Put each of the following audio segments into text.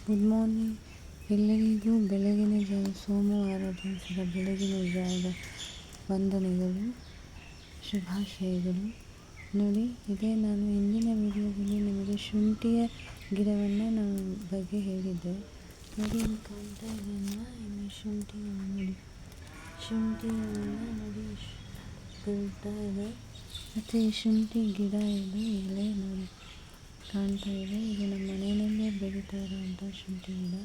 Good morning ಎಲ್ಲರಿಗೂ ಬೆಳಗಿನ ಜಾವ ಸೋಮವಾರ ದಿವಸದ ಬೆಳಗಿನ ಜಾವದ ವಂದನೆಗಳು, ಶುಭಾಶಯಗಳು. ನೋಡಿ, ಇದೇ ನಾನು ಹಿಂದಿನ ವಿಡಿಯೋದಲ್ಲಿ ನಿಮಗೆ ಶುಂಠಿಯ ಗಿಡವನ್ನು ಬಗ್ಗೆ ಹೇಳಿದ್ದೆ. ನೋಡಿ, ಇಲ್ಲಿ ಕಾಣ್ತಾ ಇದೆಯಲ್ಲ, ಇನ್ನು ಶುಂಠಿಯನ್ನು ನೋಡಿ, ಶುಂಠಿಯನ್ನು ನೋಡಿ ಬೀಳ್ತಾ ಇದೆ. ಮತ್ತು ಈ ಶುಂಠಿ ಗಿಡ ಇದು ಎಲೆ ನೋಡಿ ಕಾಣ್ತಾ ಇದೆ. ಇದು ನಮ್ಮ ಮನೆಯಲ್ಲೇ ಬೆಳೀತಾ ಇರೋವಂಥ ಶುಂಠಿ ಗಿಡ.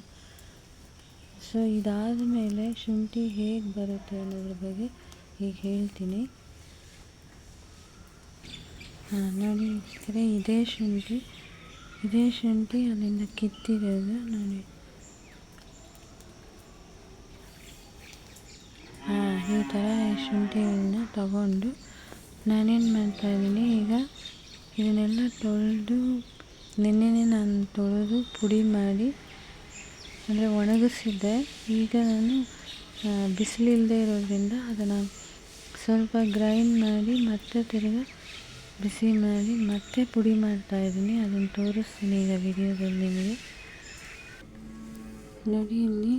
ಸೊ ಇದಾದ ಮೇಲೆ ಶುಂಠಿ ಹೇಗೆ ಬರುತ್ತೆ ಅನ್ನೋದ್ರ ಬಗ್ಗೆ ಈಗ ಹೇಳ್ತೀನಿ. ನೋಡಿ, ಇದೇ ಶುಂಠಿ ಅಲ್ಲಿಂದ ಕಿತ್ತಿರೋದು ನೋಡಿ. ಈ ಥರ ಶುಂಠಿಗಳನ್ನ ತಗೊಂಡು ನಾನೇನು ಮಾಡ್ತಾಯಿದ್ದೀನಿ, ಈಗ ಇದನ್ನೆಲ್ಲ ನಿನ್ನೆನೇ ನಾನು ತೊಳೆದು ಪುಡಿ ಮಾಡಿ ಅಂದರೆ ಒಣಗಿಸಿದ್ದೆ. ಈಗ ನಾನು ಬಿಸಿಲಿಲ್ಲದೆ ಇರೋದ್ರಿಂದ ಅದನ್ನು ಸ್ವಲ್ಪ ಗ್ರೈಂಡ್ ಮಾಡಿ ಮತ್ತೆ ತಿರ್ಗಿ ಬಿಸಿ ಮಾಡಿ ಮತ್ತೆ ಪುಡಿ ಮಾಡ್ತಾಯಿದ್ದೀನಿ. ಅದನ್ನು ತೋರಿಸ್ತೀನಿ ಈಗ ವಿಡಿಯೋದಲ್ಲಿ ನಿಮಗೆ. ನೋಡಿ, ಇಲ್ಲಿ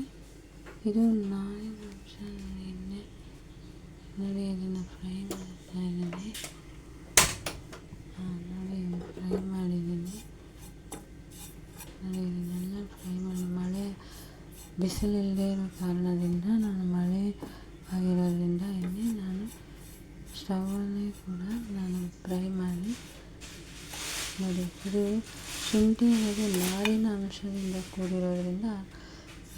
ಇದು 4 ನಿಮಿಷ ಎಣ್ಣೆ ನೋಡಿ, ಅದನ್ನು ಫ್ರೈ ಮಾಡ್ತಾ ಇದ್ದೀನಿ. ನೋಡಿ, ಫ್ರೈ ಮಾಡಿದ್ದೀನಿ. ನೋಡಿ, ಇದನ್ನೆಲ್ಲ ಫ್ರೈ ಮಾಡಿ ಬಿಸಿಲಿಲ್ಲದೆ ಇರೋ ಕಾರಣದಿಂದ ಮಳೆ ಆಗಿರೋದ್ರಿಂದ ಇಲ್ಲಿ ನಾನು ಸ್ಟವಲ್ಲಿ ಕೂಡ ಫ್ರೈ ಮಾಡಿ ನೋಡಿ. ಇದು ಶುಂಠಿ ಹಾಗೂ ನಾರಿನ ಅಂಶದಿಂದ ಕೂಡಿರೋದ್ರಿಂದ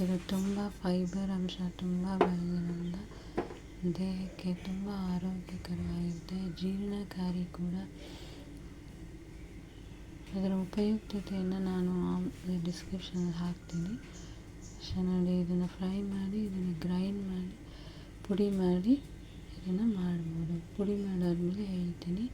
ಇದು ತುಂಬ ಫೈಬರ್ ಅಂಶ ತುಂಬ ಬೆಳೆದಿರೋದ್ರಿಂದ ದೇಹಕ್ಕೆ ತುಂಬ ಆರೋಗ್ಯಕರವಾಗಿರುತ್ತೆ, ಜೀರ್ಣಕಾರಿ ಕೂಡ. ಅದರ ಉಪಯುಕ್ತತೆಯನ್ನು ನಾನು ಡಿಸ್ಕ್ರಿಪ್ಷನಲ್ಲಿ ಹಾಕ್ತೀನಿ. ಸೊ ನೋಡಿ, ಇದನ್ನು ಫ್ರೈ ಮಾಡಿ ಇದನ್ನು ಗ್ರೈಂಡ್ ಮಾಡಿ ಪುಡಿ ಮಾಡಿ ಇದನ್ನು ಮಾಡ್ಬೋದು. ಪುಡಿ ಮಾಡಾದ್ಮೇಲೆ ಹೇಳ್ತೀನಿ.